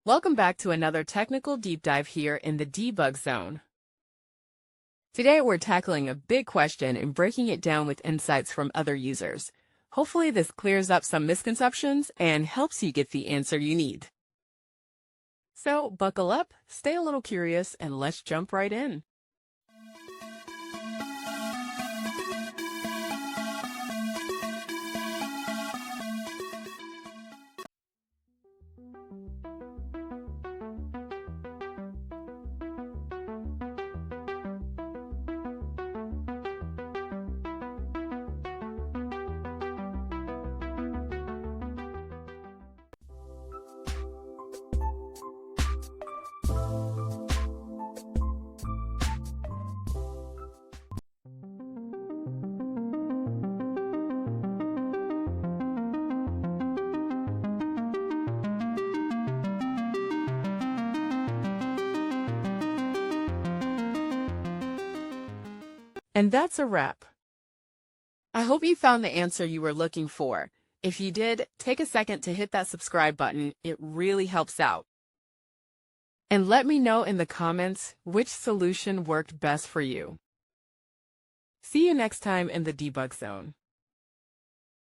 Welcome back to another technical deep dive here in the debug zone. Today we're tackling a big question and breaking it down with insights from other users. Hopefully this clears up some misconceptions and helps you get the answer you need. So buckle up, stay a little curious, and let's jump right in. And that's a wrap. I hope you found the answer you were looking for. If you did, take a second to hit that subscribe button. It really helps out. And let me know in the comments which solution worked best for you. See you next time in the debug zone.